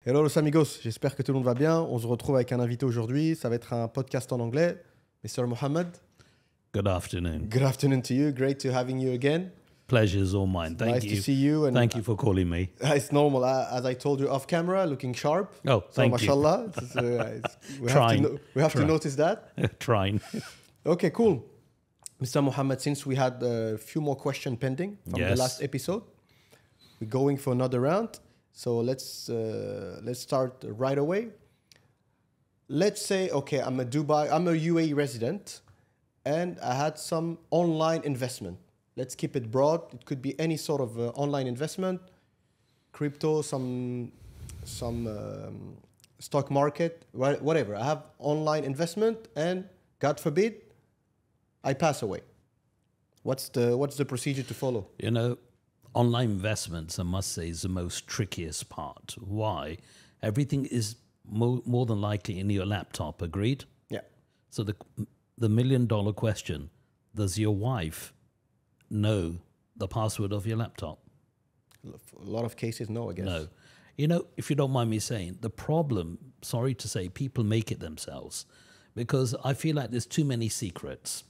Hello los amigos, j'espère que tout le monde va bien. On se retrouve avec un invité aujourd'hui. Ça va être un podcast en anglais. Mr. Mohammed. Good afternoon. Good afternoon to you. Great to having you again. Pleasure's all mine. Thank nice you. to see you. And thank you for calling me. It's normal. As I told you off camera, looking sharp. Oh, thank mashallah. We have to notice that. Trying. Okay, cool. Mr. Mohammed, since we had a few more questions pending from the last episode, we're going for another round. So let's start right away. Let's say, okay, I'm a UAE resident, and I had some online investment. Let's keep it broad. It could be any sort of online investment, crypto, some stock market, whatever. I have online investment, and God forbid, I pass away. What's the procedure to follow? You know, online investments, I must say, is the most trickiest part. Why? Everything is more than likely in your laptop. Agreed? Yeah. So the million-dollar question: does your wife know the password of your laptop? A lot of cases, no, I guess. No. You know, if you don't mind me saying, the problem, sorry to say, people make it themselves, because I feel like there's too many secrets.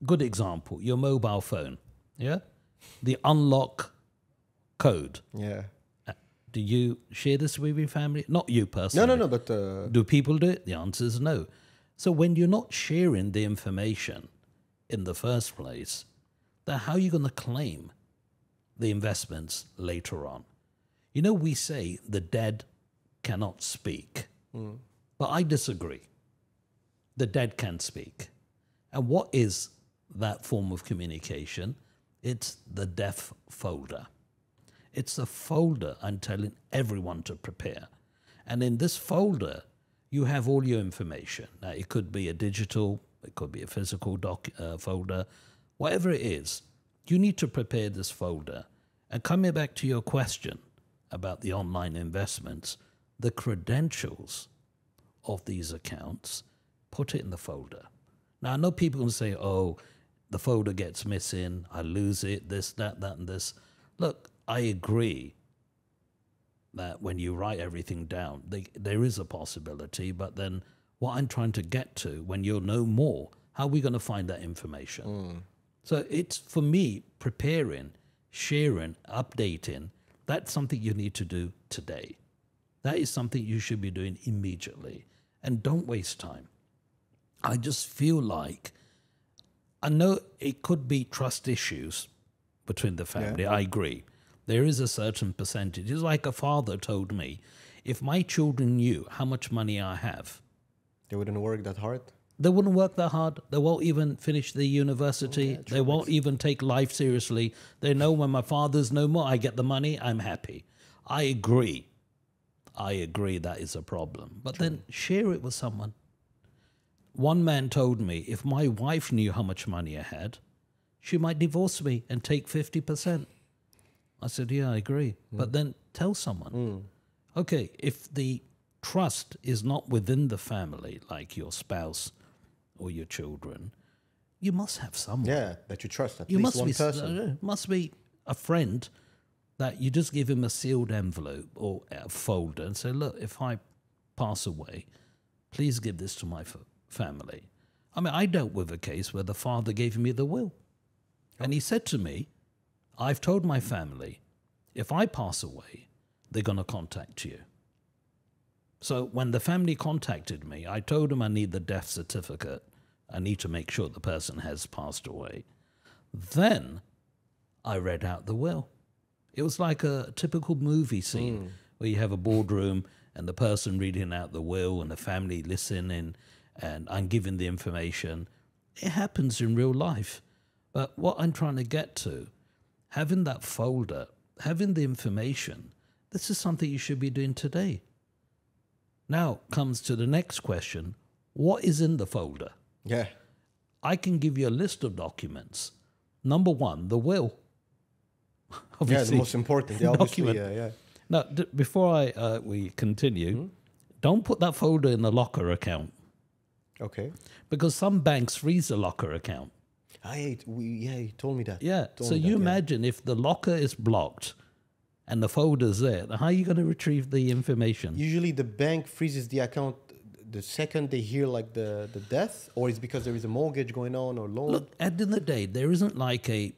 Good example, your mobile phone, yeah? The unlock code. Yeah. Do you share this with your family? Not you personally. No, but... Do people do it? The answer is no. So when you're not sharing the information in the first place, then how are you going to claim the investments later on? You know, we say the dead cannot speak, but I disagree. The dead can speak. And what is that form of communication? It's the death folder. It's a folder I'm telling everyone to prepare. And in this folder, you have all your information. Now, it could be a digital, it could be a physical folder, whatever it is. You need to prepare this folder. And coming back to your question about the online investments, the credentials of these accounts, put it in the folder. Now, I know people can say, oh, the folder gets missing, I lose it, this, that, and this. Look, I agree that when you write everything down, there is a possibility, but then what I'm trying to get to, when you'll know more, how are we going to find that information? So it's, for me, preparing, sharing, updating, that's something you need to do today. That is something you should be doing immediately. And don't waste time. I just feel like, I know it could be trust issues between the family. Yeah. I agree. There is a certain percentage. It's like a father told me, if my children knew how much money I have, they wouldn't work that hard. They wouldn't work that hard. They won't even finish the university. Yeah, they won't even take life seriously. They know when my father's no more, I get the money, I'm happy. I agree. I agree that is a problem. But then share it with someone. One man told me, if my wife knew how much money I had, she might divorce me and take 50%. I said, yeah, I agree. But then tell someone. Okay, if the trust is not within the family, like your spouse or your children, you must have someone. Yeah, that you trust, at least one person. Must be a friend that you just give him a sealed envelope or a folder and say, look, if I pass away, please give this to my family. I mean, I dealt with a case where the father gave me the will. And he said to me, I've told my family, if I pass away, they're going to contact you. So when the family contacted me, I told them I need the death certificate. I need to make sure the person has passed away. Then I read out the will. It was like a typical movie scene where you have a boardroom and the person reading out the will and the family listening and I'm giving the information. It happens in real life. But what I'm trying to get to, having that folder, having the information, this is something you should be doing today. Now comes to the next question. What is in the folder? Yeah. I can give you a list of documents. Number one, the will. Yeah, the most important. Yeah, obviously, yeah. Now, before we continue, don't put that folder in the locker account. Okay. Because some banks freeze the locker account. You told me that. Yeah. So you imagine if the locker is blocked and the folder's there, how are you going to retrieve the information? Usually the bank freezes the account the second they hear like the death, or it's because there is a mortgage going on or loan? Look, at the end of the day, there isn't like I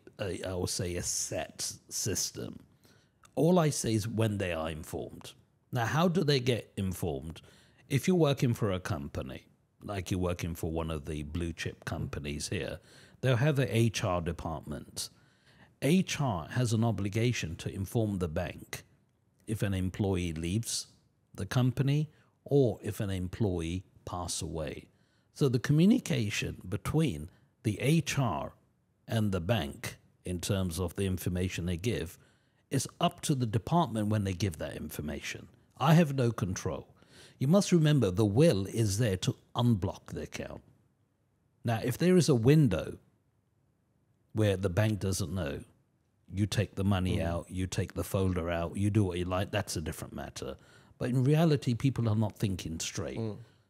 would say, a set system. All I say is when they are informed. Now, how do they get informed? If you're working for a company, like you're working for one of the blue chip companies here, they'll have an HR department. HR has an obligation to inform the bank if an employee leaves the company or if an employee passes away. So the communication between the HR and the bank in terms of the information they give is up to the department when they give that information. I have no control. You must remember the will is there to unblock the account. Now, if there is a window where the bank doesn't know, you take the money out, you take the folder out, you do what you like, that's a different matter. But in reality, people are not thinking straight.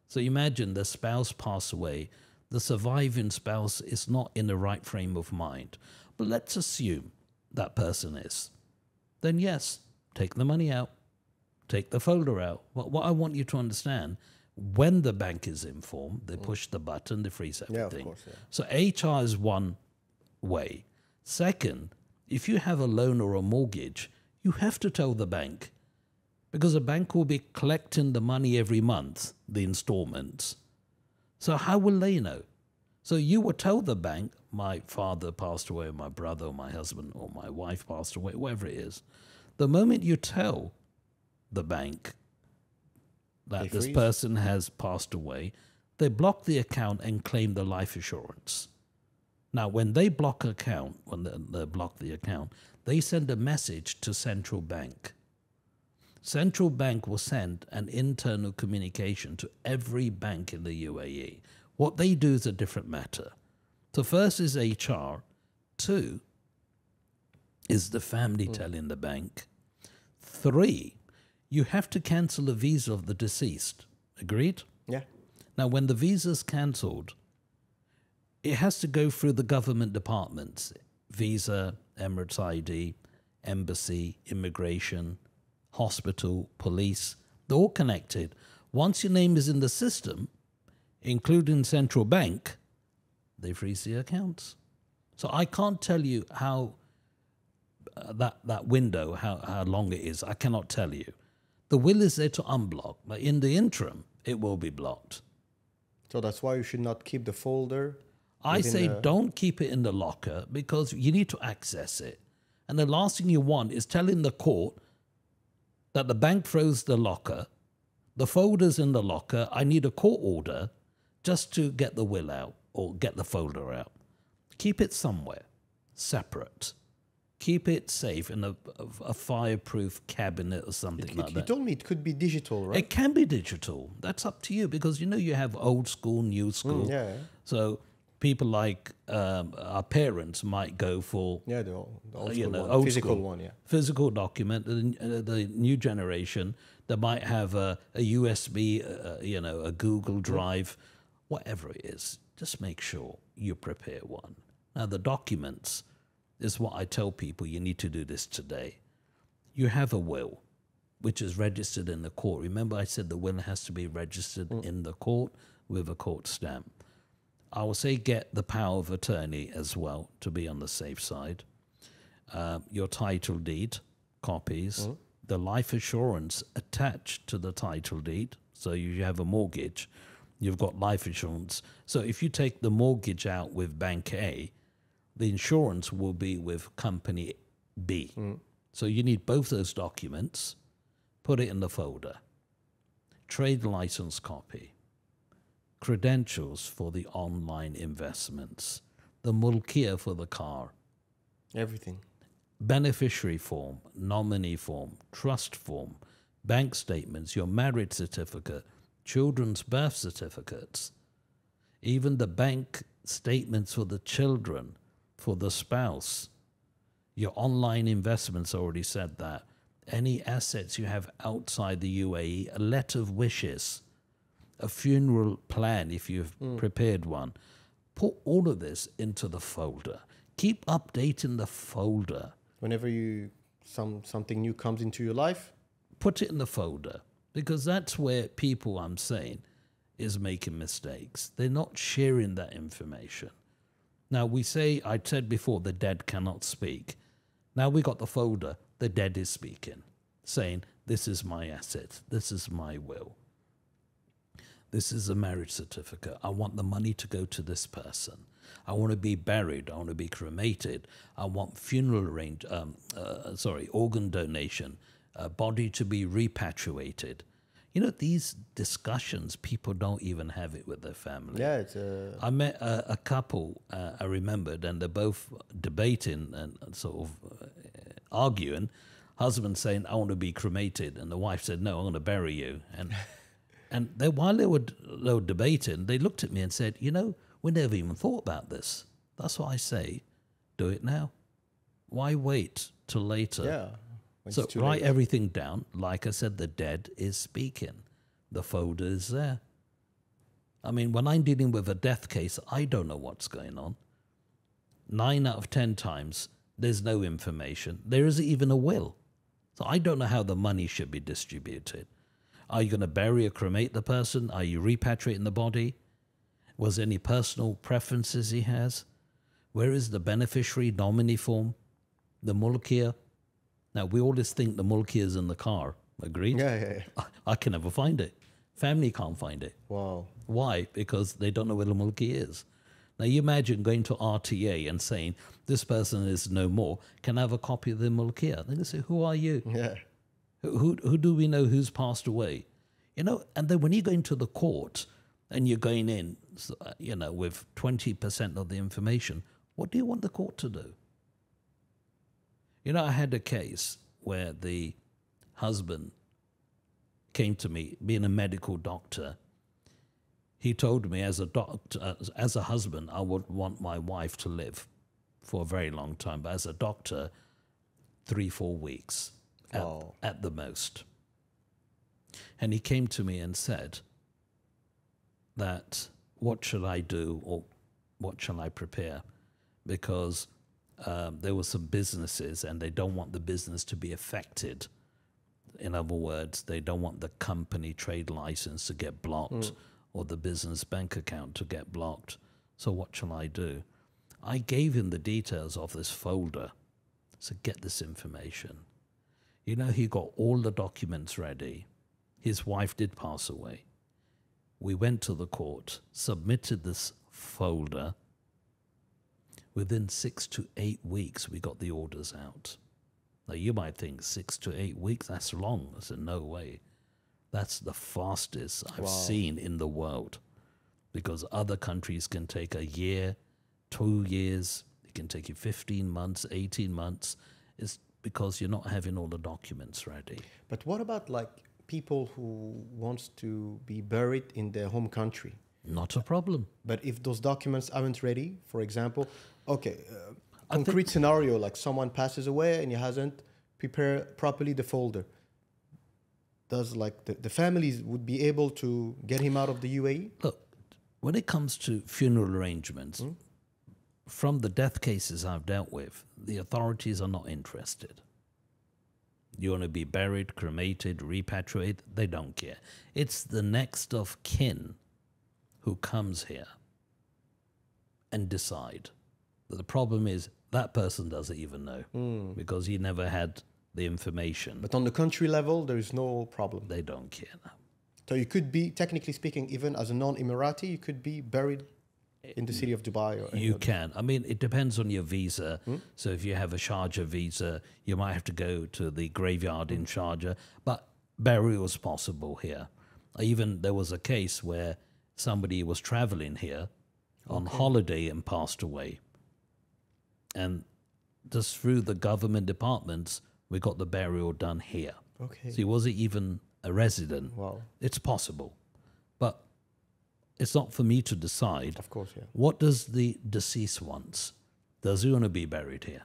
So imagine the spouse passed away, the surviving spouse is not in the right frame of mind. But let's assume that person is. Then yes, take the money out, take the folder out. What I want you to understand, when the bank is informed, they push the button, they freeze everything. Yeah, of course, yeah. So HR is one way. Second, if you have a loan or a mortgage, you have to tell the bank, because the bank will be collecting the money every month, the installments. So how will they know? So you will tell the bank, my father passed away, or my brother, or my husband, or my wife passed away, whatever it is. The moment you tell the bank that this person has passed away, they block the account and claim the life assurance. Now, when they block account, they block the account, they send a message to central bank. Central bank will send an internal communication to every bank in the UAE. What they do is a different matter. So first is HR. Two is the family telling the bank. Three, you have to cancel the visa of the deceased. Agreed? Yeah. Now, when the visa is cancelled, it has to go through the government departments. Visa, Emirates ID, embassy, immigration, hospital, police. They're all connected. Once your name is in the system, including central bank, they freeze the accounts. So I can't tell you how that window, how long it is. I cannot tell you. The will is there to unblock, but in the interim, it will be blocked. So that's why you should not keep the folder. I say don't keep it in the locker because you need to access it. And the last thing you want is telling the court that the bank froze the locker, the folder's in the locker, I need a court order just to get the will out or get the folder out. Keep it somewhere separate. Keep it safe in a fireproof cabinet or something like that. You told me it could be digital, right? It can be digital. That's up to you because, you have old school, new school. Yeah. So people like our parents might go for the old school one. old Physical school, one, yeah. Physical document. The new generation, they might have a USB, a Google Drive, whatever it is. Just make sure you prepare one. Now, the documents is what I tell people, you need to do this today. You have a will, which is registered in the court. Remember I said the will has to be registered in the court with a court stamp. I will say get the power of attorney as well to be on the safe side. Your title deed, copies, the life assurance attached to the title deed. So you have a mortgage, you've got life insurance. So if you take the mortgage out with Bank A, the insurance will be with company B. So you need both those documents, put it in the folder. Trade license copy, credentials for the online investments, the mulkiya for the car. Everything. Beneficiary form, nominee form, trust form, bank statements, your marriage certificate, children's birth certificates, even the bank statements for the children, for the spouse, your online investments, already said that. Any assets you have outside the UAE, a letter of wishes, a funeral plan if you've prepared one. Put all of this into the folder. Keep updating the folder. Whenever you something new comes into your life, put it in the folder, because that's where people, I'm saying, is making mistakes. They're not sharing that information. Now we say, I said before, the dead cannot speak. Now we got the folder, the dead is speaking, saying, this is my asset, this is my will. This is a marriage certificate. I want the money to go to this person. I want to be buried. I want to be cremated. I want funeral organ donation, body to be repatriated. You know, these discussions, people don't even have it with their family. Yeah, I met a couple, I remembered, and they're both debating and sort of arguing. Husband saying, I want to be cremated. And the wife said, no, I'm going to bury you. And while they were debating, they looked at me and said, you know, we never even thought about this. That's why I say, do it now. Why wait till later? Yeah. So write everything down. Like I said, the dead is speaking. The folder is there. I mean, when I'm dealing with a death case, I don't know what's going on. 9 out of 10 times, there's no information. There isn't even a will. So I don't know how the money should be distributed. Are you going to bury or cremate the person? Are you repatriating the body? Was there any personal preferences he has? Where is the beneficiary nominee form? The mulkiyah? Now, we always think the mulkiyah is in the car. Agreed? Yeah. I can never find it. Family can't find it. Wow. Why? Because they don't know where the mulkiyah is. Now, you imagine going to RTA and saying, this person is no more. Can I have a copy of the mulkiyah? They're going to say, who are you? Yeah. Who do we know who's passed away? You know, and then when you go into the court and you're going in, you know, with 20% of the information, what do you want the court to do? You know, I had a case where the husband came to me, being a medical doctor. He told me, as a doctor, as a husband, I would want my wife to live for a very long time, but as a doctor, 3-4 weeks at the most. And he came to me and said that, what should I do, or what shall I prepare? Because there were some businesses and they don't want the business to be affected. In other words, they don't want the company trade license to get blocked or the business bank account to get blocked. So what shall I do? I gave him the details of this folder. So get this information. You know, he got all the documents ready. His wife did pass away. We went to the court, submitted this folder. Within 6 to 8 weeks, we got the orders out. Now, you might think 6 to 8 weeks, that's long. I said, no way. That's the fastest I've seen in the world, because other countries can take a year, 2 years. It can take you 15 months, 18 months. It's because you're not having all the documents ready. But what about like people who wants to be buried in their home country? Not a problem. But if those documents aren't ready, for example, okay, concrete scenario, like someone passes away and he hasn't prepared properly the folder. Does like the families would be able to get him out of the UAE? Look, when it comes to funeral arrangements, from the death cases I've dealt with, the authorities are not interested. You want to be buried, cremated, repatriated, they don't care. It's the next of kin who comes here and decide. But the problem is that person doesn't even know because he never had the information. But on the country level, there is no problem. They don't care now. So you could be, technically speaking, even as a non-Emirati, you could be buried in the city of Dubai. Or you can. I mean, it depends on your visa. So if you have a Sharjah visa, you might have to go to the graveyard in Sharjah. But burial is possible here. Even there was a case where somebody was traveling here on holiday and passed away. And just through the government departments, we got the burial done here. Okay. So he wasn't even a resident. Wow. It's possible. But it's not for me to decide. Of course, yeah. What does the deceased want? Does he want to be buried here?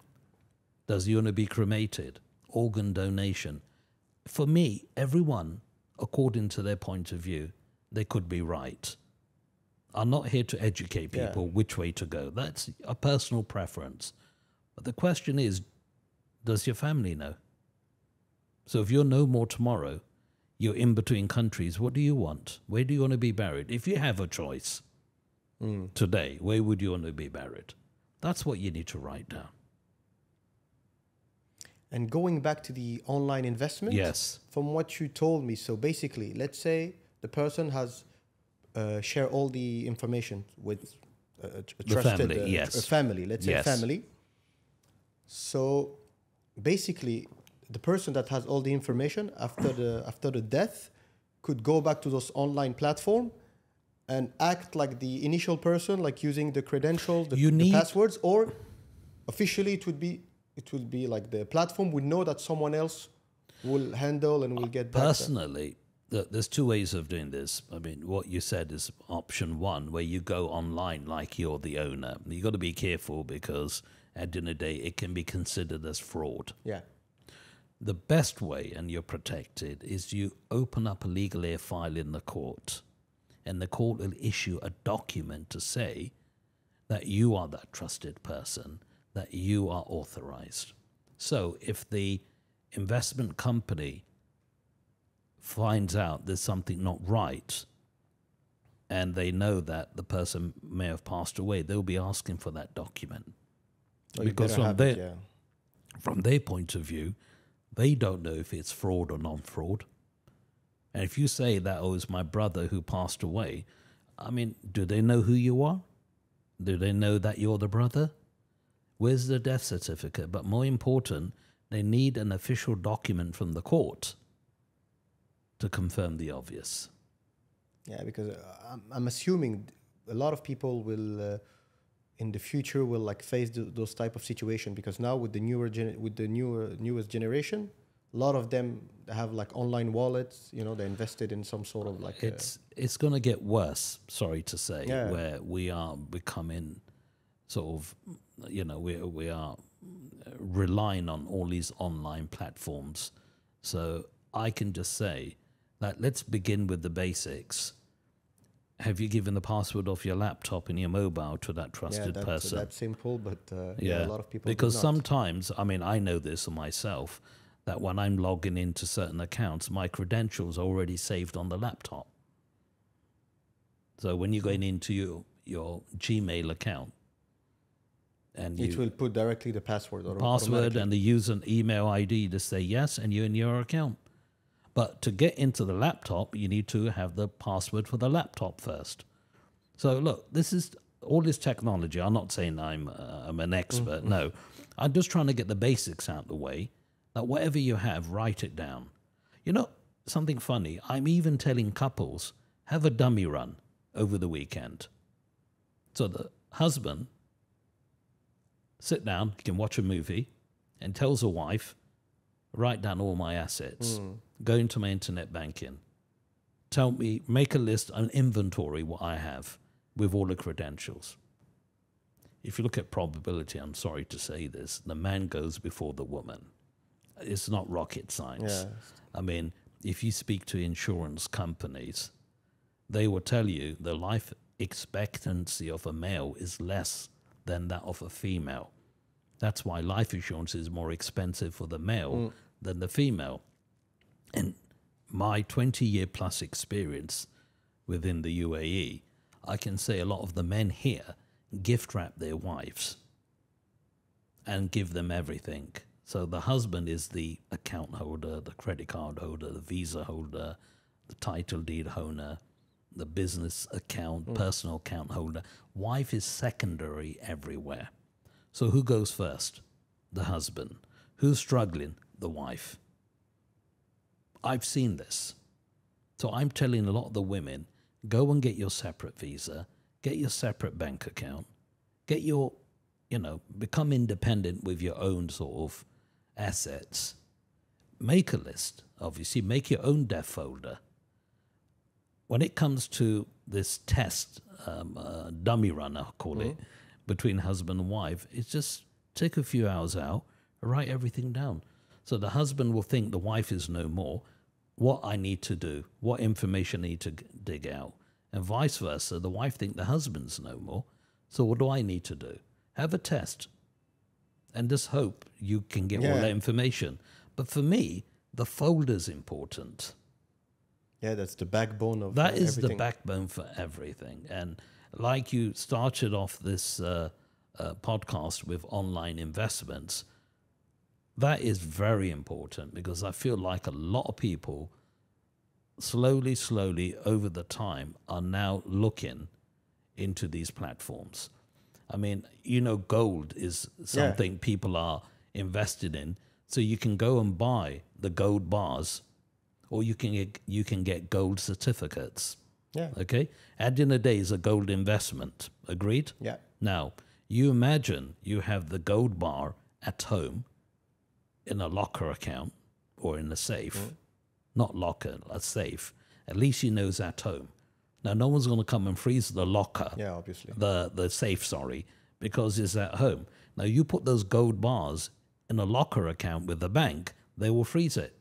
Does he want to be cremated? Organ donation? For me, everyone, according to their point of view, they could be right. I'm not here to educate people which way to go. That's a personal preference. But the question is, does your family know? So if you're no more tomorrow, you're in between countries, what do you want? Where do you want to be buried? If you have a choice today, where would you want to be buried? That's what you need to write down. And going back to the online investment, yes, from what you told me, so basically, let's say the person has share all the information with a trusted family, a family, let's say family. So basically, the person that has all the information after the death could go back to those online platform and act like the initial person, like using the credentials, the passwords, or officially it will be like the platform would know that someone else will handle and will get back. Personally, there's two ways of doing this. I mean, what you said is option one, where you go online like you're the owner. You got to be careful because at the end of the day, it can be considered as fraud. Yeah. The best way, and you're protected, is you open up a legal air file in the court, and the court will issue a document to say that you are that trusted person, that you are authorized. So if the investment company finds out there's something not right, and they know that the person may have passed away, they'll be asking for that document. Oh, because from their point of view, they don't know if it's fraud or non-fraud. And if you say that, oh, it's my brother who passed away, I mean, do they know who you are? Do they know that you're the brother? Where's the death certificate? But more important, they need an official document from the court to confirm the obvious. Yeah, because I'm assuming a lot of people will, in the future, will like face those type of situation, because now with the newest generation, a lot of them have like online wallets. You know, they invested in some sort of like. It's going to get worse. Sorry to say, where we are becoming sort of, you know, we are relying on all these online platforms. So I can just say that let's begin with the basics. Have you given the password of your laptop and your mobile to that trusted person? That's simple, but a lot of people because do not. Sometimes, I mean, I know this myself, that when I'm logging into certain accounts, my credentials are already saved on the laptop. So when you're going into your Gmail account, and it will put directly the password and the user and email ID to say yes, and you're in your account. But to get into the laptop, you need to have the password for the laptop first. So look, this is all this technology. I'm not saying I'm an expert. No, I'm just trying to get the basics out of the way. That whatever you have, write it down. You know, something funny. I'm even telling couples, have a dummy run over the weekend. So the husband sit down, he can watch a movie, and tells the wife, write down all my assets. Go into my internet banking. Tell me, make a list, an inventory, what I have with all the credentials. If you look at probability, I'm sorry to say this, the man goes before the woman. It's not rocket science. Yeah. I mean, if you speak to insurance companies, they will tell you the life expectancy of a male is less than that of a female. That's why life insurance is more expensive for the male than the female. And my 20-year plus experience within the UAE, I can say a lot of the men here gift wrap their wives and give them everything. So the husband is the account holder, the credit card holder, the visa holder, the title deed owner, the business account, personal account holder. Wife is secondary everywhere. So who goes first? The husband. Who's struggling? The wife. I've seen this. So I'm telling a lot of the women, go and get your separate visa, get your separate bank account, get your, become independent with your own sort of assets. Make a list, obviously, make your own debt folder. When it comes to this test, dummy run, I'll call it, between husband and wife, it's just take a few hours out, write everything down. So the husband will think the wife is no more, what I need to do, what information I need to dig out. And vice versa, the wife think the husband's no more, so what do I need to do? Have a test and just hope you can get all that information. But for me, The folder's important. Yeah, that's the backbone of That is everything. the backbone for everything. And like you started off this podcast with online investments, that is very important, because I feel like a lot of people slowly over the time are now looking into these platforms. I mean, gold is something people are invested in. So you can go and buy the gold bars, or you can get gold certificates. Yeah. Okay? At the end of the day, it's a gold investment. Agreed? Yeah. Now, you imagine you have the gold bar at home in a locker account or in a safe. Not locker, a safe. At least you know it's at home. Now, no one's going to come and freeze the locker. Yeah, obviously. The safe, sorry, because it's at home. Now, you put those gold bars in a locker account with the bank, they will freeze it.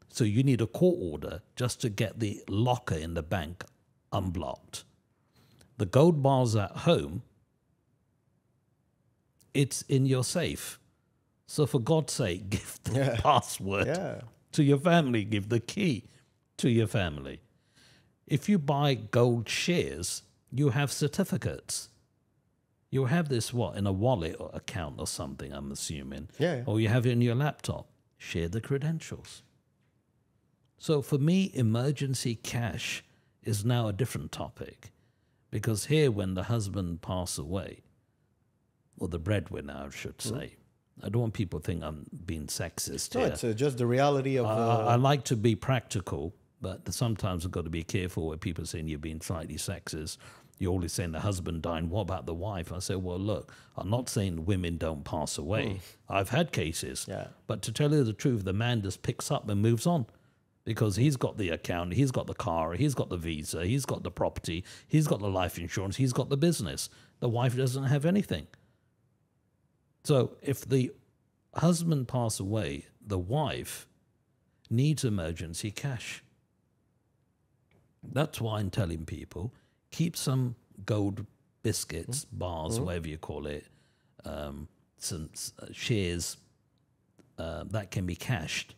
So you need a court order just to get the locker in the bank unblocked. The gold bars at home, it's in your safe. So for God's sake, give the password to your family, give the key to your family. If you buy gold shares, you have certificates. You have this, in a wallet or account or something, I'm assuming. Yeah. Or you have it in your laptop. Share the credentials. So for me, emergency cash is now a different topic, because here, when the husband passes away, or the breadwinner, I should say, I don't want people to think I'm being sexist here. No, it's just the reality of... I like to be practical, but sometimes I've got to be careful where people are saying you're being slightly sexist. You're always saying the husband died. What about the wife? I say, well, look, I'm not saying women don't pass away. I've had cases. Yeah. But to tell you the truth, the man just picks up and moves on, because he's got the account, he's got the car, he's got the visa, he's got the property, he's got the life insurance, he's got the business. The wife doesn't have anything. So if the husband passes away, the wife needs emergency cash. That's why I'm telling people, keep some gold biscuits, bars, whatever you call it, some shares that can be cashed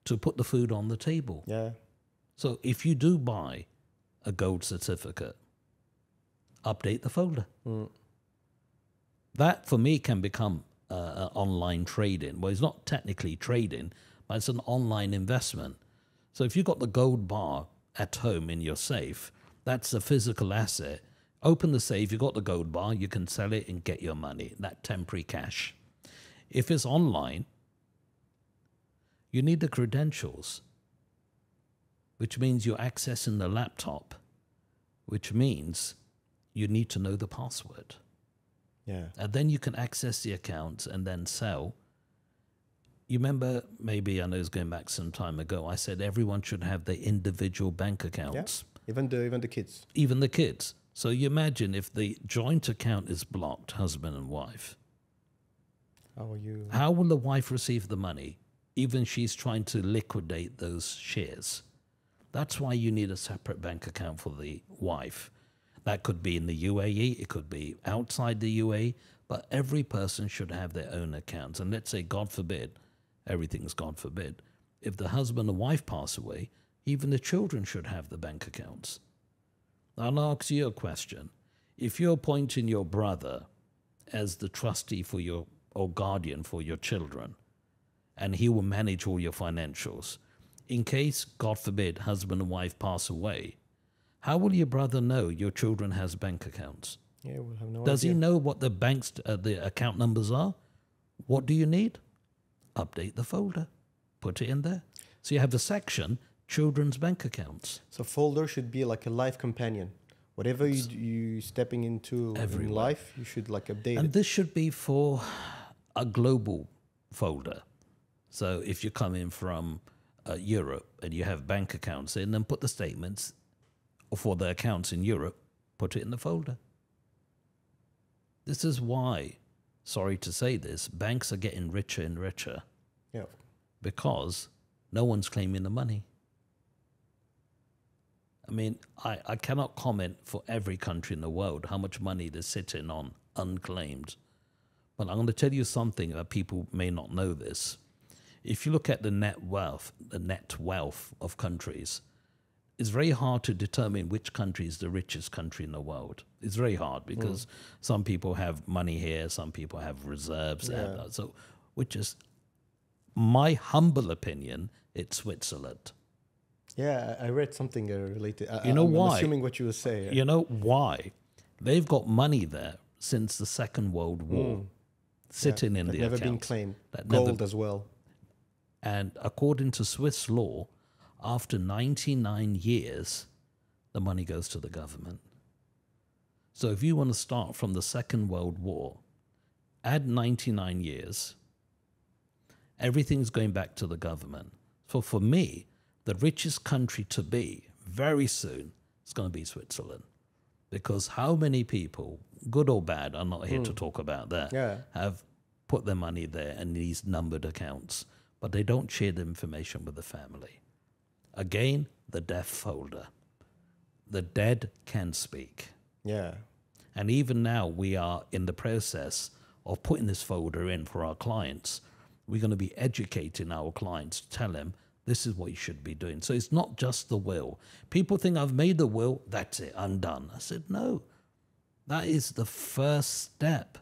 to put the food on the table. Yeah. So if you do buy a gold certificate, update the folder. That, for me, can become online trading. Well, it's not technically trading, but it's an online investment. So if you've got the gold bar at home in your safe, that's a physical asset. Open the safe, you've got the gold bar, you can sell it and get your money, that temporary cash. If it's online, you need the credentials, which means you're accessing the laptop, which means you need to know the password. Yeah. And then you can access the accounts and then sell. You remember, maybe I know it's going back some time ago, I said everyone should have their individual bank accounts. Yeah. Even the kids. Even the kids. So you imagine if the joint account is blocked, husband and wife. How will the wife receive the money? Even she's trying to liquidate those shares. That's why you need a separate bank account for the wife. That could be in the UAE, it could be outside the UAE, but every person should have their own accounts. And let's say, God forbid, everything's God forbid, if the husband and wife pass away, even the children should have the bank accounts. I'll ask you a question. If you're appointing your brother as the trustee for your, or guardian for your children, and he will manage all your financials, in case, God forbid, husband and wife pass away, how will your brother know your children has bank accounts? Yeah, we'll have no Does idea. he know what the the account numbers are? What do you need? Update the folder. Put it in there. So you have a section, children's bank accounts. So folder should be like a life companion. Whatever you stepping into in life, you should like update And it. this should be for a global folder. So if you're coming from Europe and you have bank accounts in, then put the statements for the accounts in Europe, put it in the folder. This is why, sorry to say this, banks are getting richer and richer. Yeah. Because no one's claiming the money. I mean, I cannot comment for every country in the world how much money they're sitting on unclaimed. But I'm going to tell you something that people may not know this. if you look at the net wealth of countries, it's very hard to determine which country is the richest country in the world. It's very hard because some people have money here, some people have reserves. Yeah. So, which is my humble opinion, it's Switzerland. Yeah, I read something related. You know why? I'm assuming what you would say. You know why? They've got money there since the Second World War, sitting in the never account. been claimed. That Gold never- as well. And according to Swiss law, after 99 years, the money goes to the government. So if you want to start from the Second World War, add 99 years, everything's going back to the government. So for me, the richest country to be very soon is going to be Switzerland. Because how many people, good or bad, I'm not here to talk about that, have put their money there in these numbered accounts, but they don't share the information with the family. Again, the death folder. The dead can speak. Yeah. And even now, we are in the process of putting this folder in for our clients. We're going to be educating our clients to tell them this is what you should be doing. So it's not just the will. People think I've made the will, that's it, I'm done. I said, no, that is the first step.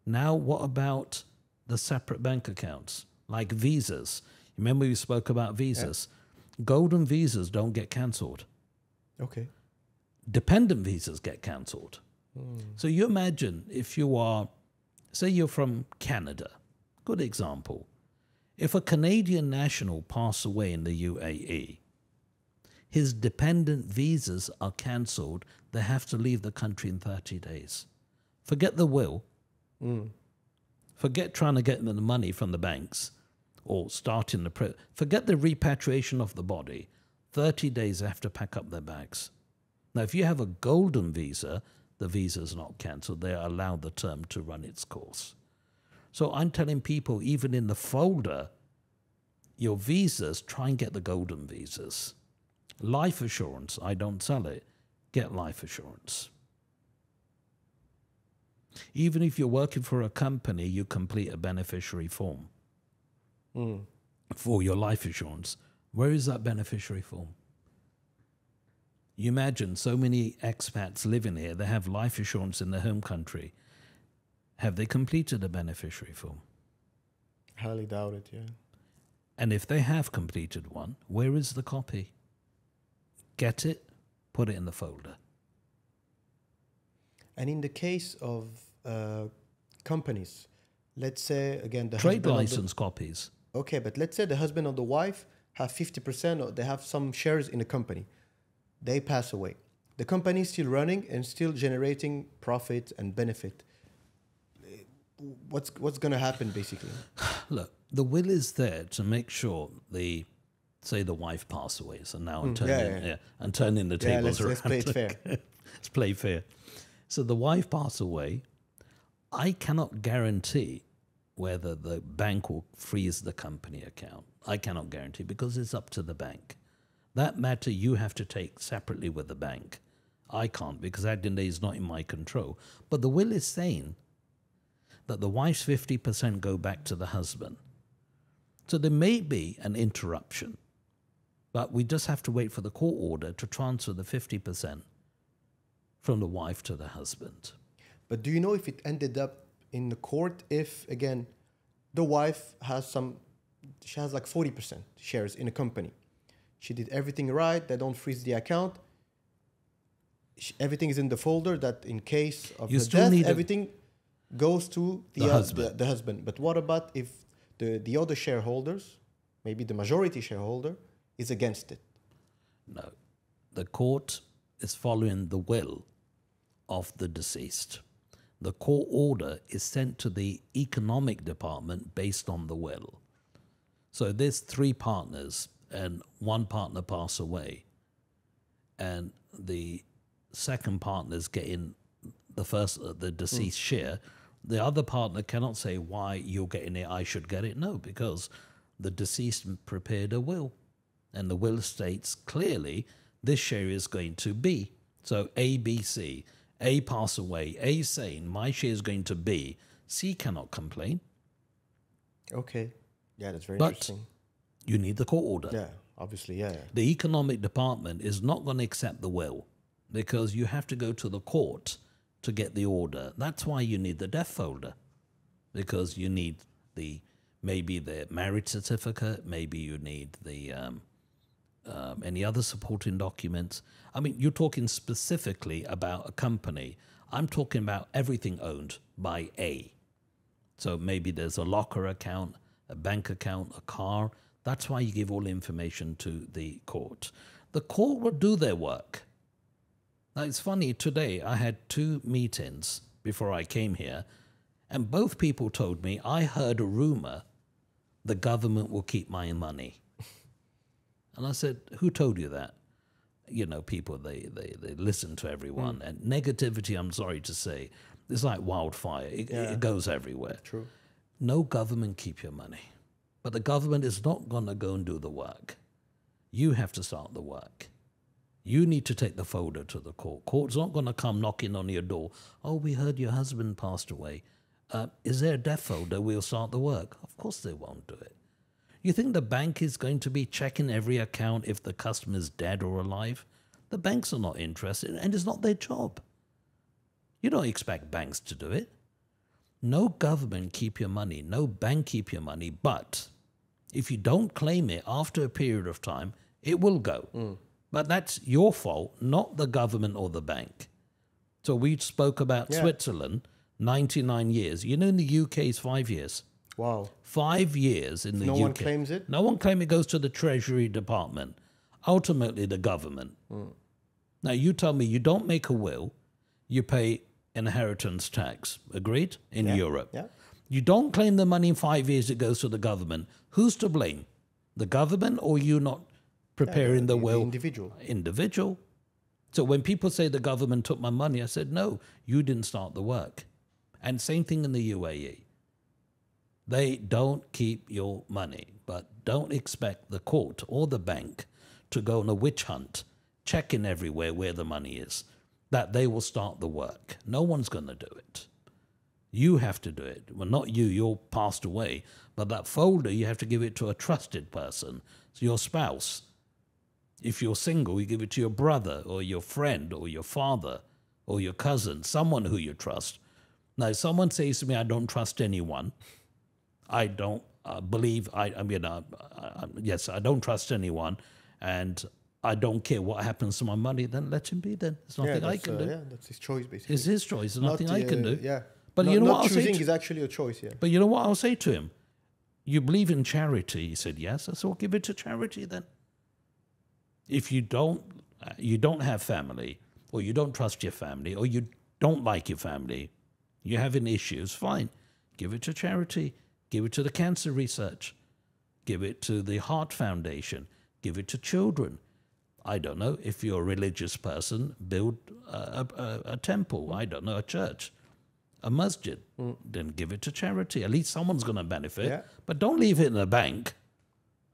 Now, what about the separate bank accounts, like visas? Remember we spoke about visas? Yeah. Golden visas don't get cancelled. Okay. Dependent visas get cancelled. So you imagine if you are, say you're from Canada, good example. If a Canadian national passes away in the UAE, his dependent visas are cancelled. They have to leave the country in 30 days. Forget the will. Forget trying to get them the money from the banks or starting the... Forget the repatriation of the body. 30 days they have to pack up their bags. Now, if you have a golden visa, the visa is not cancelled. They are allowed the term to run its course. So I'm telling people, even in the folder, your visas, try and get the golden visas. Life assurance, I don't sell it. Get life assurance. Even if you're working for a company, you complete a beneficiary form for your life assurance. Where is that beneficiary form? You imagine so many expats living here, they have life assurance in their home country. Have they completed a beneficiary form? Highly doubt it, yeah. And if they have completed one, where is the copy? Get it, put it in the folder. And in the case of companies, let's say, again, the trade license copies. Okay, but let's say the husband or the wife have 50%, or they have some shares in a company. They pass away. The company is still running and still generating profit and benefit. What's going to happen, basically? Look, the will is there to make sure say the wife passed away. So now I'm turning the tables around. Let's play it fair. Let's play fair. So the wife passed away. I cannot guarantee whether the bank will freeze the company account. I cannot guarantee because it's up to the bank. That matter you have to take separately with the bank. I can't because that day is not in my control. But the will is saying that the wife's 50% go back to the husband. So there may be an interruption, but we just have to wait for the court order to transfer the 50% from the wife to the husband. But do you know if it ended up in the court if, again, the wife has she has like 40% shares in a company. She did everything right. They don't freeze the account. Everything is in the folder that in case of the death, everything goes to the husband. But what about if the other shareholders, maybe the majority shareholder, is against it? No. The court is following the will of the deceased. The court order is sent to the economic department based on the will. So there's 3 partners and one partner pass away and the second partner is getting the deceased share. The other partner cannot say why you're getting it, I should get it. No, because the deceased prepared a will and the will states clearly this share is going to B. So A, B, C. A pass away. A saying my share is going to B. C cannot complain. Okay. Yeah, that's very but interesting. you need the court order. Yeah, obviously, yeah. The economic department is not going to accept the will because you have to go to the court to get the order. That's why you need the death folder, because you need maybe the marriage certificate, maybe you need the any other supporting documents. I mean, you're talking specifically about a company. I'm talking about everything owned by A. So maybe there's a locker account, a bank account, a car. That's why you give all the information to the court. The court will do their work. Now, it's funny, today I had 2 meetings before I came here, and both people told me, I heard a rumor the government will keep my money. And I said, who told you that? You know, people, they listen to everyone. And negativity, I'm sorry to say, is like wildfire. It goes everywhere. True. No government keep your money. But the government is not going to go and do the work. You have to start the work. You need to take the folder to the court. Court's not going to come knocking on your door. Oh, we heard your husband passed away. Is there a death folder? We'll start the work. Of course they won't do it. You think the bank is going to be checking every account if the customer's dead or alive? The banks are not interested, and it's not their job. You don't expect banks to do it. No government keep your money, no bank keep your money, but if you don't claim it after a period of time, it will go. But that's your fault, not the government or the bank. So we spoke about Switzerland, 99 years. You know, in the UK, it's 5 years. Wow. 5 years in the UK. No one claims it? No one claims it. Goes to the Treasury Department. Ultimately, the government. Now, you tell me you don't make a will, you pay inheritance tax. Agreed? In Europe. Yeah. You don't claim the money in 5 years, it goes to the government. Who's to blame? The government or you not preparing the will? The individual. Individual. So when people say the government took my money, I said, no, you didn't start the work. And same thing in the UAE. They don't keep your money, but don't expect the court or the bank to go on a witch hunt, checking everywhere where the money is, that they will start the work. No one's going to do it. You have to do it. Well, not you, you're passed away, but that folder, you have to give it to a trusted person, so your spouse. If you're single, you give it to your brother or your friend or your father or your cousin, someone who you trust. Now, if someone says to me, I don't trust anyone, I don't believe, yes, I don't trust anyone, and I don't care what happens to my money, then let him be then. There's nothing I can do. Yeah, that's his choice, basically. It's his choice. There's nothing I can do. Yeah. But you know what I'll say? Choosing is actually a choice, yeah. But you know what I'll say to him? You believe in charity? He said, yes. I said, well, give it to charity then. If you don't have family, or you don't trust your family, or you don't like your family, you're having issues, fine. Give it to charity. Give it to the cancer research. Give it to the Heart Foundation. Give it to children. I don't know. If you're a religious person, build a temple. I don't know, a church, a masjid. Then give it to charity. At least someone's going to benefit. Yeah. But don't leave it in a bank.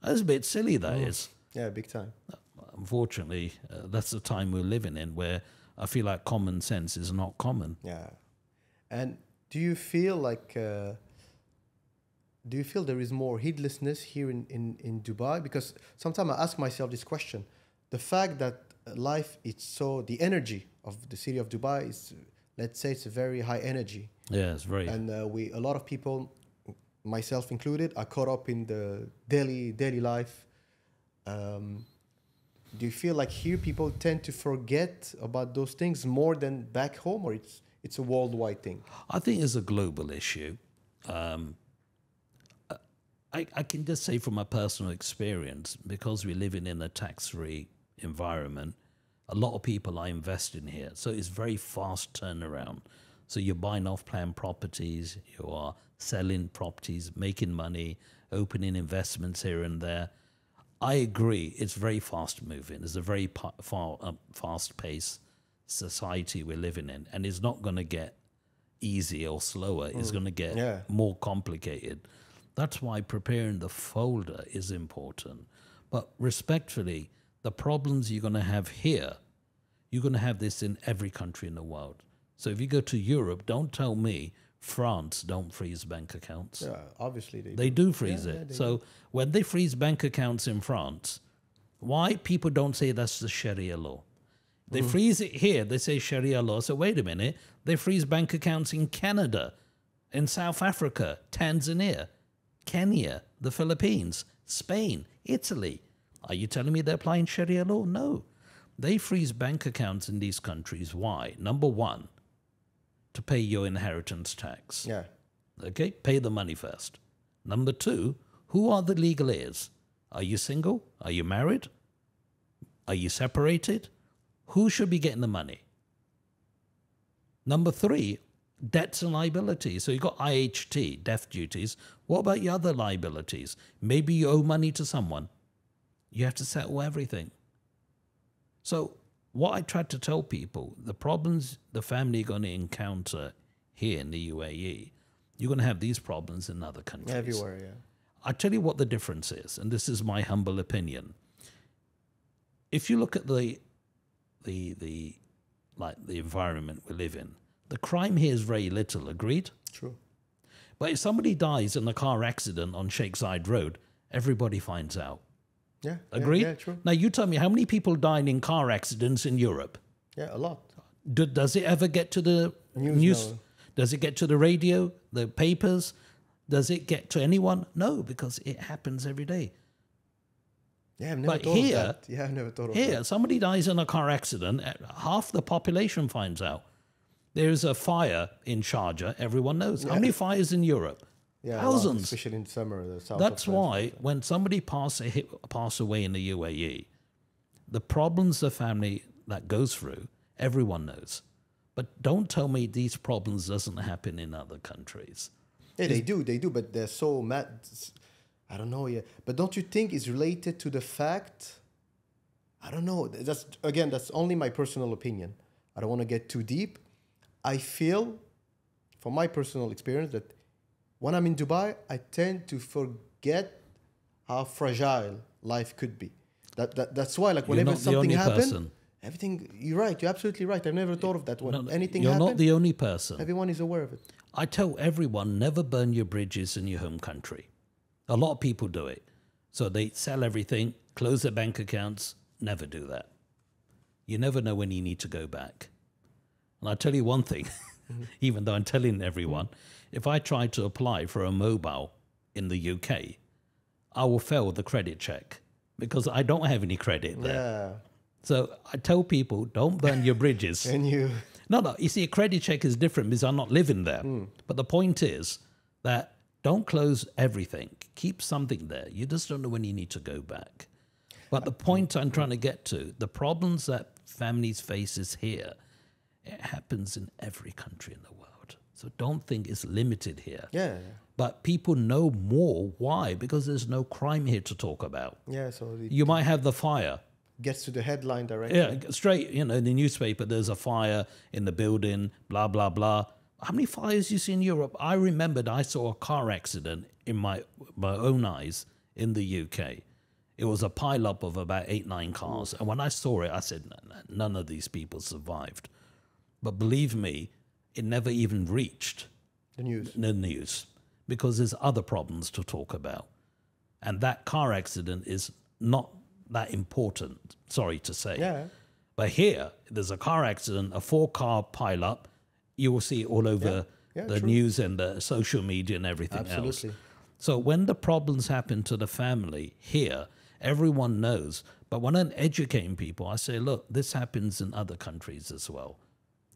That's a bit silly, that is. Yeah, big time. Unfortunately, that's the time we're living in where I feel like common sense is not common. Yeah. And do you feel like... do you feel there is more heedlessness here in Dubai? Because sometimes I ask myself this question. The fact that life is so... The energy of the city of Dubai is, let's say, it's a very high energy. Yeah, it's very... And a lot of people, myself included, are caught up in the daily life. Do you feel like here people tend to forget about those things more than back home, or it's a worldwide thing? I think it's a global issue. I can just say from my personal experience, because we're living in a tax-free environment, a lot of people are investing here. So it's very fast turnaround. So you're buying off-plan properties, you are selling properties, making money, opening investments here and there. I agree, it's very fast-moving. It's a very fast-paced society we're living in, and it's not going to get easier or slower. It's going to get more complicated. That's why preparing the folder is important. But respectfully, the problems you're going to have here, you're going to have this in every country in the world. So if you go to Europe, don't tell me France don't freeze bank accounts. Yeah, obviously They do freeze it. So when they freeze bank accounts in France, why people don't say that's the Sharia law? They freeze it here, they say Sharia law. So wait a minute, they freeze bank accounts in Canada, in South Africa, Tanzania, Kenya, the Philippines, Spain, Italy. Are you telling me they're applying Sharia law? No. They freeze bank accounts in these countries. Why? Number one, to pay your inheritance tax. Yeah. Okay, pay the money first. Number two, who are the legal heirs? Are you single? Are you married? Are you separated? Who should be getting the money? Number three, debts and liabilities. So you've got IHT, death duties. What about your other liabilities? Maybe you owe money to someone. You have to settle everything. So what I tried to tell people, the problems the family are going to encounter here in the UAE, you're going to have these problems in other countries. Everywhere, yeah. I tell you what the difference is, and this is my humble opinion. If you look at the environment we live in, the crime here is very little, agreed? True. But if somebody dies in a car accident on Sheikh Zayed Road, everybody finds out. Yeah. Agreed? Yeah, true. Now you tell me, how many people died in car accidents in Europe? Yeah, a lot. Does it ever get to the News? No. Does it get to the radio, the papers? Does it get to anyone? No, because it happens every day. Yeah, I've never But thought here, of that. Yeah, I've never thought of that. here, somebody dies in a car accident, half the population finds out. There's a fire in Sharjah, everyone knows. How many fires in Europe? Yeah, thousands. Especially in summer. The south That's of France. why when somebody pass away in the UAE, the problems the family that goes through, everyone knows. But don't tell me these problems doesn't happen in other countries. Yeah, they do, but they're so mad. I don't know yet. But don't you think it's related to the fact? I don't know. That's only my personal opinion. I don't want to get too deep. I feel, from my personal experience, that when I'm in Dubai, I tend to forget how fragile life could be. That's why, like, whenever something happens, everything. You're right. You're absolutely right. I've never thought of that. When anything happens, you're not the only person. Everyone is aware of it. I tell everyone, never burn your bridges in your home country. A lot of people do it. So they sell everything, close their bank accounts. Never do that. You never know when you need to go back. And I'll tell you one thing, even though I'm telling everyone, if I try to apply for a mobile in the UK, I will fail the credit check because I don't have any credit there. Yeah. So I tell people, don't burn your bridges. And you... No, you see, a credit check is different because I'm not living there. But the point is that don't close everything. Keep something there. You just don't know when you need to go back. But the point I'm trying to get to, the problems that families face is here. It happens in every country in the world. So don't think it's limited here. Yeah. But people know more. Why? Because there's no crime here to talk about. Yeah, so... You might have the fire. Gets to the headline directly. Yeah, straight, in the newspaper, there's a fire in the building, blah, blah, blah. How many fires you see in Europe? I remembered I saw a car accident in my own eyes in the UK. It was a pile-up of about 8-9 cars. And when I saw it, I said, none of these people survived. But believe me, it never even reached the news because there's other problems to talk about. And that car accident is not that important, sorry to say. Yeah. But here, there's a car accident, a 4-car pile-up. You will see it all over the news and the social media and everything else. So when the problems happen to the family here, everyone knows. But when I'm educating people, I say, look, this happens in other countries as well.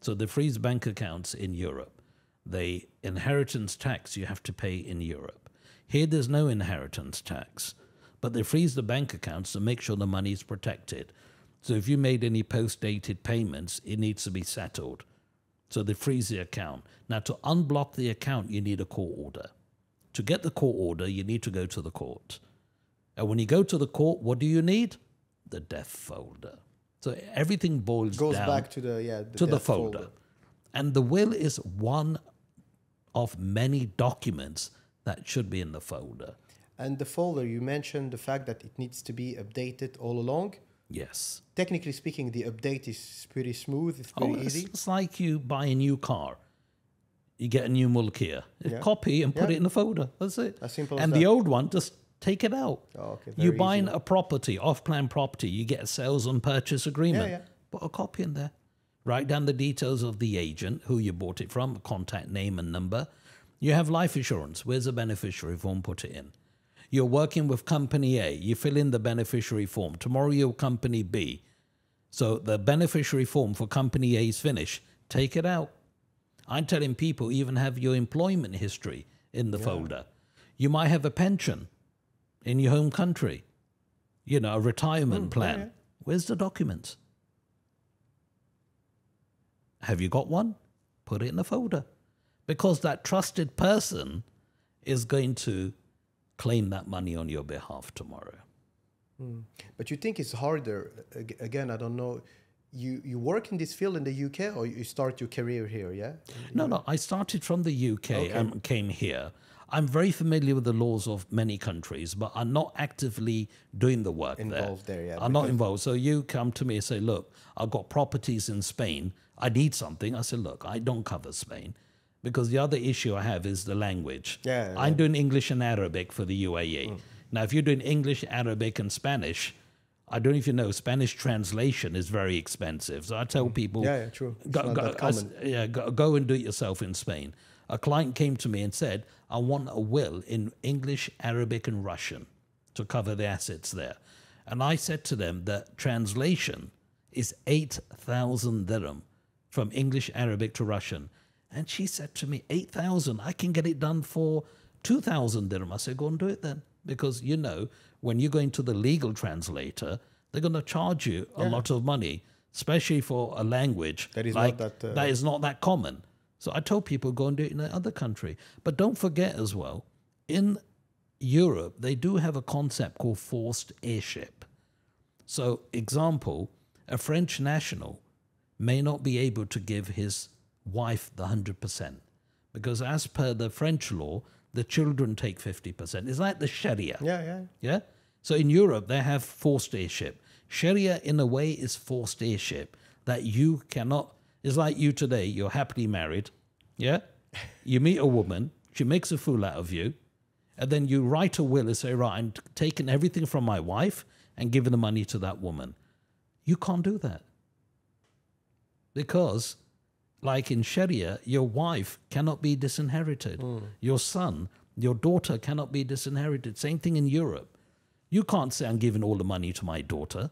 So they freeze bank accounts in Europe. The inheritance tax you have to pay in Europe. Here, there's no inheritance tax. But they freeze the bank accounts to make sure the money is protected. So if you made any post-dated payments, it needs to be settled. So they freeze the account. Now, to unblock the account, you need a court order. To get the court order, you need to go to the court. And when you go to the court, what do you need? The death folder. So everything goes down back to the folder. And the will is one of many documents that should be in the folder. And the folder, you mentioned the fact that it needs to be updated all along. Yes. Technically speaking, the update is pretty smooth. It's pretty easy. It's like you buy a new car. you get a new mulkia. Copy and put it in the folder. That's it. As simple as and that. the old one, just take it out. Oh, okay. You're Very buying easy. a property, off-plan property. You get a sales and purchase agreement. Yeah. Put a copy in there. Write down the details of the agent, who you bought it from, contact name and number. You have life insurance. Where's the beneficiary form? Put it in. You're working with company A. You fill in the beneficiary form. Tomorrow you're company B. So the beneficiary form for company A is finished. Take it out. I'm telling people, even have your employment history in the folder. You might have a pension in your home country. You know, a retirement plan. Where's the documents? Have you got one? Put it in the folder. Because that trusted person is going to claim that money on your behalf tomorrow. But you think it's harder? Again, I don't know. You work in this field in the UK, or you start your career here, yeah? No. I started from the UK and came here. I'm very familiar with the laws of many countries, but I'm not actively doing the work Involved there, yeah. I'm not involved. So you come to me and say, look, I've got properties in Spain. I need something. I said, look, I don't cover Spain. Because the other issue I have is the language. I'm doing English and Arabic for the UAE. Now, if you're doing English, Arabic, and Spanish, I don't know if you know, Spanish translation is very expensive. So I tell people, true. It's not that common. Go and do it yourself in Spain. A client came to me and said, I want a will in English, Arabic, and Russian to cover the assets there. And I said to them that translation is 8,000 dirham from English, Arabic to Russian. And she said to me, 8,000, I can get it done for 2,000 dirham. I said, go and do it then. Because, you know, when you go into the legal translator, they're going to charge you a lot of money, especially for a language that is that is not that common. So I told people, go and do it in the other country. But don't forget as well, in Europe, they do have a concept called forced heirship. So, example, a French national may not be able to give his wife the 100%, because as per the French law, the children take 50%. It's like the Sharia. Yeah. So in Europe, they have forced heirship. Sharia, in a way, is forced heirship that you cannot. It's like you today. You're happily married. Yeah. You meet a woman. She makes a fool out of you, and then you write a will and say, right, I'm taking everything from my wife and giving the money to that woman. You can't do that because, like in Sharia, your wife cannot be disinherited. Your son, your daughter cannot be disinherited. Same thing in Europe. You can't say, I'm giving all the money to my daughter.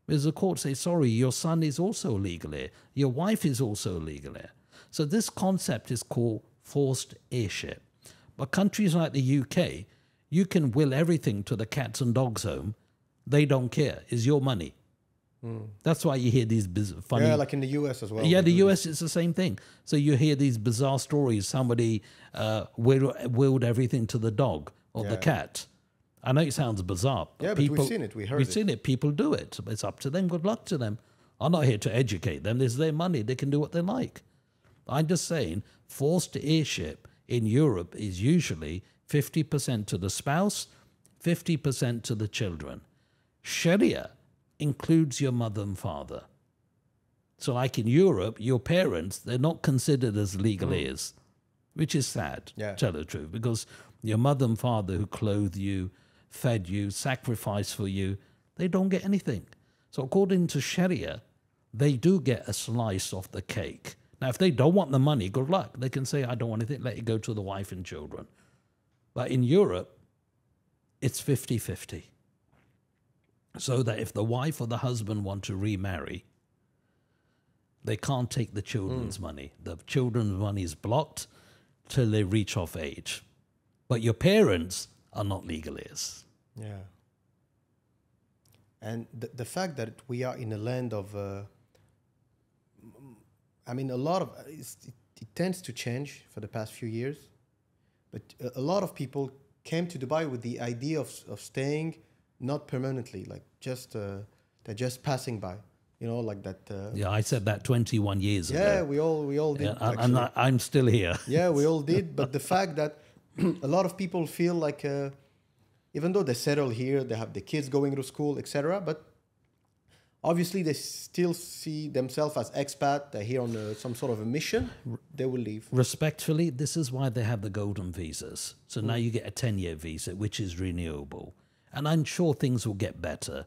Because the court says, sorry, your son is also a legal heir. Your wife is also a legal heir. So this concept is called forced heirship. But countries like the UK, you can will everything to the cats and dogs home. They don't care. It's your money. That's why you hear these funny... Yeah, like in the US as well. Yeah, the US is the same thing. So you hear these bizarre stories. Somebody willed everything to the dog or the cat. I know it sounds bizarre. But we've seen it. We've seen it. People do it. It's up to them. Good luck to them. I'm not here to educate them. It's their money. They can do what they like. I'm just saying forced heirship in Europe is usually 50% to the spouse, 50% to the children. Sharia includes your mother and father. So like in Europe, your parents, they're not considered as legal heirs, which is sad, to tell the truth, because your mother and father who clothed you, fed you, sacrificed for you, they don't get anything. So according to Sharia, they do get a slice of the cake. Now, if they don't want the money, good luck. They can say, I don't want anything, let it go to the wife and children. But in Europe, it's 50-50. So that if the wife or the husband want to remarry, they can't take the children's money. The children's money is blocked till they reach off age. But your parents are not legal heirs. Yeah. And the fact that we are in a land of... I mean, a lot of... It tends to change for the past few years. But a lot of people came to Dubai with the idea of staying not permanently, like they're just passing by, you know, like that. Yeah, I said that 21 years ago. Yeah, we all did. Yeah, and I'm still here. Yeah, we all did. But the fact that a lot of people feel like, even though they settle here, they have the kids going to school, etc. But Obviously, they still see themselves as expat. They're here on some sort of a mission. They will leave. Respectfully, this is why they have the golden visas. So now you get a 10-year visa, which is renewable. And I'm sure things will get better.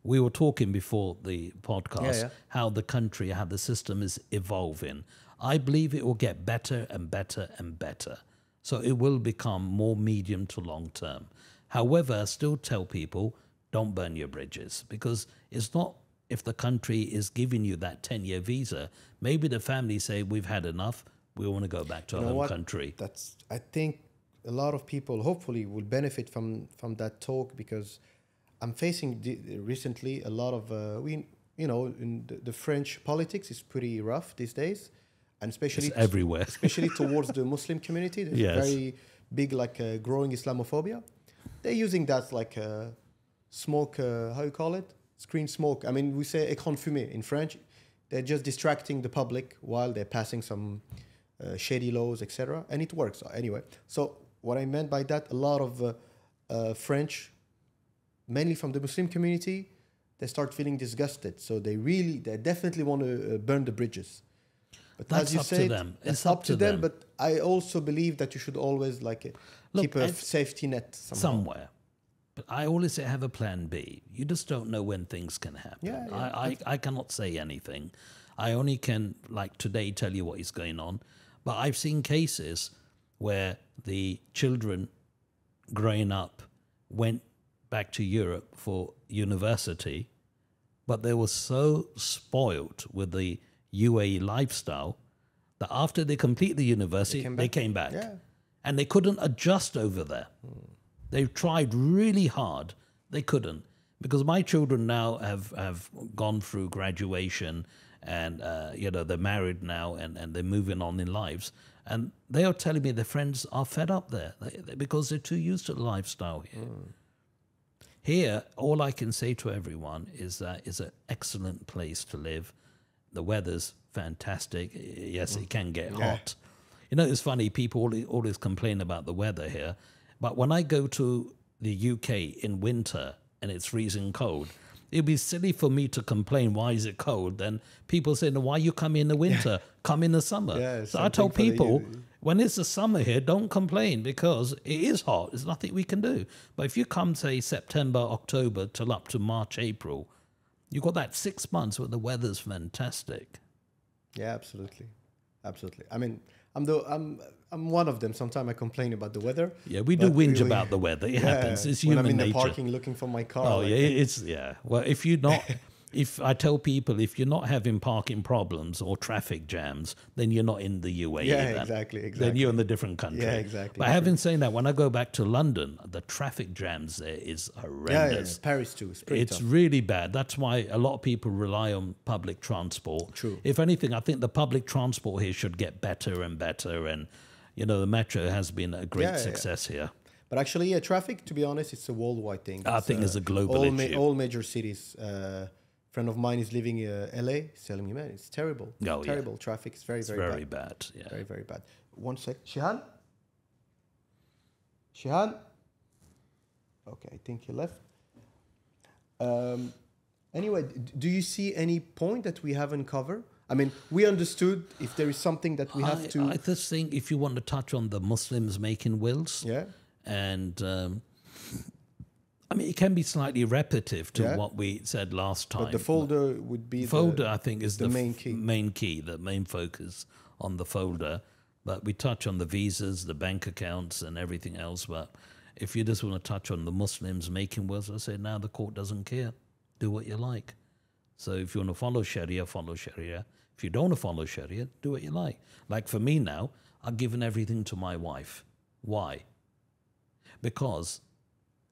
We were talking before the podcast how the country, how the system is evolving. I believe it will get better and better and better. So it will become more medium to long term. However, I still tell people, don't burn your bridges, because it's not if the country is giving you that 10-year visa. Maybe the family say, we've had enough, we want to go back to our home country. I think a lot of people hopefully will benefit from that talk, because I'm facing recently a lot of, in the French politics is pretty rough these days. And especially everywhere, especially towards the Muslim community. There's very big, growing Islamophobia. They're using that like smoke, how you call it? Screen smoke. I mean, we say écran de fumée in French. They're just distracting the public while they're passing some shady laws, etc. And it works anyway. So what I meant by that, a lot of French, mainly from the Muslim community, they start feeling disgusted. So they definitely want to burn the bridges. But that's as you up said, to them. It's up to them. But I also believe that you should always keep a safety net somewhere. But I always say have a plan B. You just don't know when things can happen. I cannot say anything. I only can, like today, tell you what is going on. But I've seen cases where the children growing up went back to Europe for university, but they were so spoiled with the UAE lifestyle that after they complete the university, they came back. Yeah. And they couldn't adjust over there. They tried really hard. They couldn't. Because my children now have gone through graduation and, they're married now and they're moving on in lives. And they are telling me their friends are fed up there because they're too used to the lifestyle here. Here, all I can say to everyone is that it's an excellent place to live. The weather's fantastic. Yes, it can get hot. It's funny, people always complain about the weather here. But when I go to the UK in winter and it's freezing cold, it'd be silly for me to complain, why is it cold? Then people say, no, why you come in the winter? Come in the summer. So I tell people, when it's the summer here, don't complain, because it is hot. There's nothing we can do. But if you come, say, September, October, till up to March, April, you've got that 6 months where the weather's fantastic. Yeah, absolutely. Absolutely. I mean, I'm one of them. Sometimes I complain about the weather. Yeah, we do whinge about the weather. It happens. It's human nature. When I'm in the parking looking for my car. Oh, yeah. Well, if you're not, if I tell people, if you're not having parking problems or traffic jams, then you're not in the UAE. Yeah, exactly. Then you're in a different country. Yeah, exactly. But having said that, when I go back to London, the traffic jams there is horrendous. Yeah. Paris too. It's really bad. That's why a lot of people rely on public transport. True. If anything, I think the public transport here should get better and better. And, the metro has been a great success here. But actually, traffic, to be honest, it's a worldwide thing. I think it's a global issue. All major cities. Friend of mine is living in LA. He's telling me, man, it's terrible. Terrible. Traffic is very, very bad. Yeah. Very, very bad. 1 sec. Shihan? Okay, I think he left. Anyway, do you see any point that we haven't covered? I mean, we understood if there is something that we have to... I just think if you want to touch on the Muslims making wills, and I mean, it can be slightly repetitive to what we said last time. But the folder would be I think, is the main key, the main focus on the folder. But we touch on the visas, the bank accounts, and everything else. But if you just want to touch on the Muslims making wills, I say now the court doesn't care. Do what you like. So if you want to follow Sharia, follow Sharia. If you don't want to follow Sharia, do what you like. Like for me now, I've given everything to my wife. Why? Because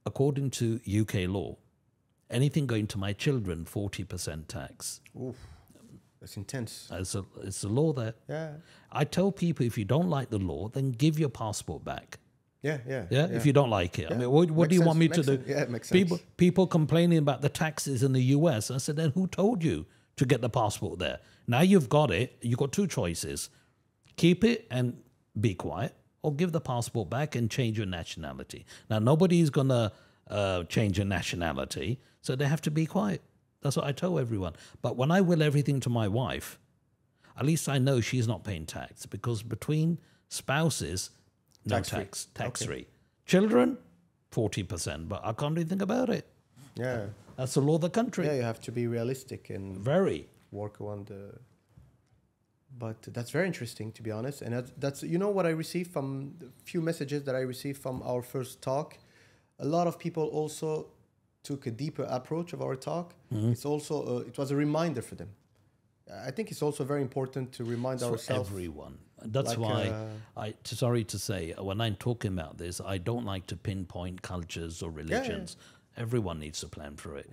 according to UK law, anything going to my children, 40% tax. Oof, that's intense. It's a law there. Yeah. I tell people, if you don't like the law, then give your passport back. Yeah. If you don't like it. I mean, what do you want me to do? Yeah, it makes sense. People complaining about the taxes in the US. I said, then who told you to get the passport there? Now you've got it. You've got two choices. Keep it and be quiet, or give the passport back and change your nationality. Now, nobody's going to change your nationality, so they have to be quiet. That's what I tell everyone. But when I will everything to my wife, at least I know she's not paying tax, because between spouses, no tax, tax-free. Children, 40%, but I can't do anything about it. Yeah. That's the law of the country. Yeah, you have to be realistic and work on the... But that's very interesting, to be honest. And that's you know what I received from the few messages that I received from our first talk? A lot of people also took a deeper approach of our talk. It's also, it was a reminder for them. I think it's also very important to remind ourselves. For everyone. That's why, sorry to say, when I'm talking about this, I don't like to pinpoint cultures or religions. Yeah. Everyone needs to plan for it.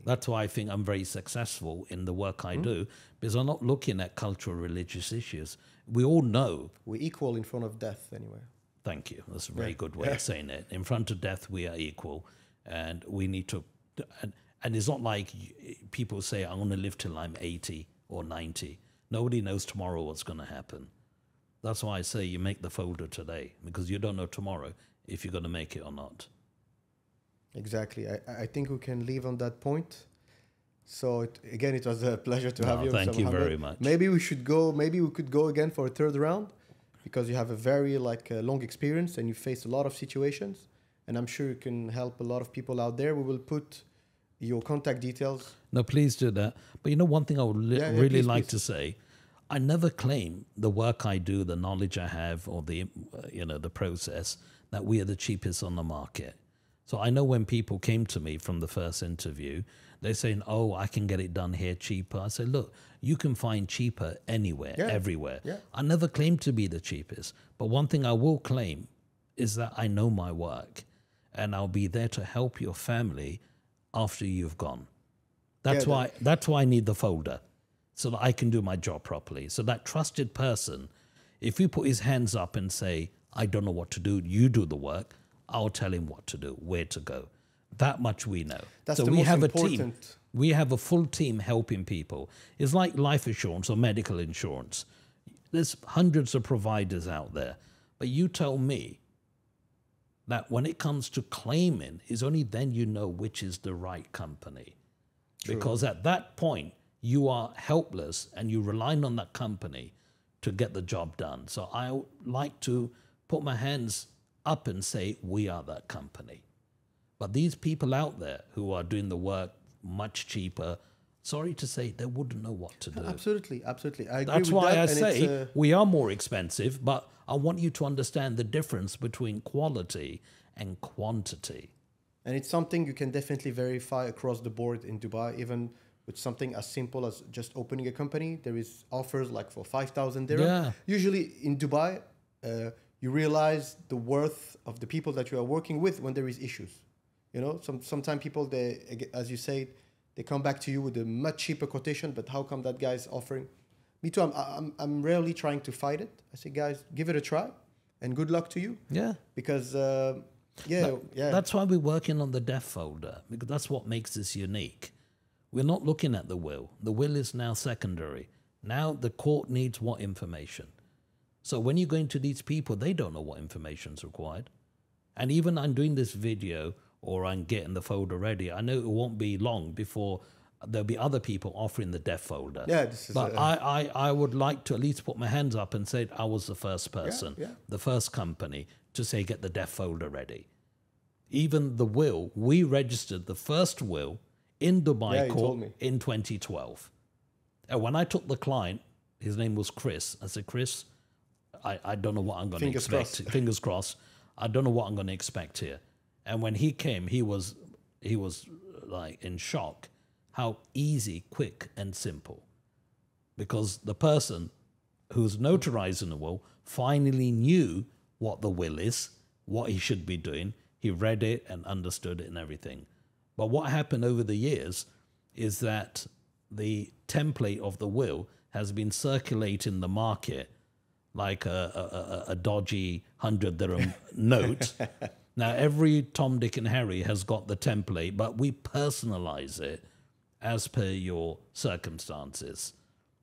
That's why I think I'm very successful in the work I do, because I'm not looking at cultural, religious issues. We all know. We're equal in front of death anyway. Thank you. That's a very good way of saying it. In front of death, we are equal. And we need to... And it's not like people say, I want to live till I'm 80 or 90. Nobody knows tomorrow what's going to happen. That's why I say you make the folder today, because you don't know tomorrow if you're going to make it or not. Exactly. I think we can leave on that point. So again, it was a pleasure to have you. Thank you very much. Maybe we could go again for a third round, because you have a very long experience and you face a lot of situations, and I'm sure you can help a lot of people out there. We will put your contact details. No, please do that. But you know, one thing I would really like to say, I never claim the work I do, the knowledge I have, or the the process, that we are the cheapest on the market. So I know when people came to me from the first interview, they're saying, oh, I can get it done here cheaper. I say, look, you can find cheaper anywhere, everywhere. Yeah. I never claim to be the cheapest. But one thing I will claim is that I know my work, and I'll be there to help your family after you've gone. That's why I need the folder, so that I can do my job properly. So that trusted person, if you put his hands up and say, I don't know what to do, you do the work, I'll tell him what to do, where to go. That much we know. That's so we have important. A team. We have a full team helping people. It's like life insurance or medical insurance. There's hundreds of providers out there. But you tell me that when it comes to claiming, is only then you know which is the right company. True. Because at that point, you are helpless and you're relying on that company to get the job done. So I like to put my hands up and say, we are that company. But these people out there who are doing the work much cheaper, sorry to say, they wouldn't know what to do. Absolutely, absolutely. I agree That's why I say we are more expensive, but I want you to understand the difference between quality and quantity. And it's something you can definitely verify across the board in Dubai, even with something as simple as just opening a company. There is offers like for 5,000 dirham. Yeah. Usually in Dubai, you realize the worth of the people that you are working with when there is issues. You know, sometimes people, they, as you say, they come back to you with a much cheaper quotation, but how come that guy's offering? Me too, I'm rarely trying to fight it. I say, guys, give it a try and good luck to you. Yeah. Because, That's why we're working on the death folder, because that's what makes this unique. We're not looking at the will. The will is now secondary. Now the court needs what information? So when you go into these people, they don't know what information is required. And even I'm doing this video or I'm getting the folder ready, I know it won't be long before there'll be other people offering the death folder. Yeah, this is but I would like to at least put my hands up and say I was the first person, the first company to say get the death folder ready. Even the will, we registered the first will in Dubai court in 2012. And when I took the client, his name was Chris. I said, Chris, I don't know what I'm going to expect. Fingers crossed. I don't know what I'm going to expect here. And when he came, he was like in shock how easy, quick, and simple. Because the person who's notarizing the will finally knew what the will is, what he should be doing. He read it and understood it and everything. But what happened over the years is that the template of the will has been circulating the market like a dodgy 100 dirham note. Now, every Tom, Dick, and Harry has got the template, but we personalize it as per your circumstances.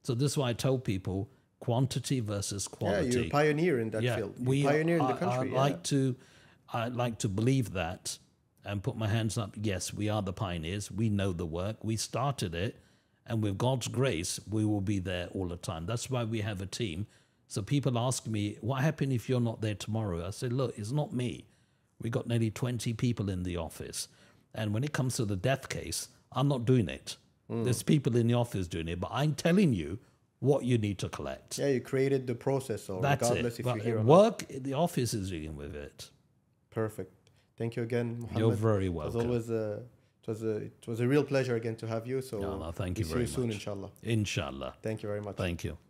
So this is why I tell people quantity versus quality. Yeah, you're a pioneer in that field. You're pioneer in the country. I like to believe that, and put my hands up. Yes, we are the pioneers. We know the work. We started it. And with God's grace, we will be there all the time. That's why we have a team. So people ask me, what happens if you're not there tomorrow? I said, look, it's not me. We got nearly 20 people in the office. And when it comes to the death case, I'm not doing it. There's people in the office doing it. But I'm telling you what you need to collect. Yeah, you created the process. So That's regardless it. if But you're here or work, the office is dealing with it. Perfect. Thank you again, Mohammed. You're very welcome. It was a real pleasure again to have you. So No, thank you we'll very see you much. soon, inshallah. Inshallah. Thank you very much. Thank you.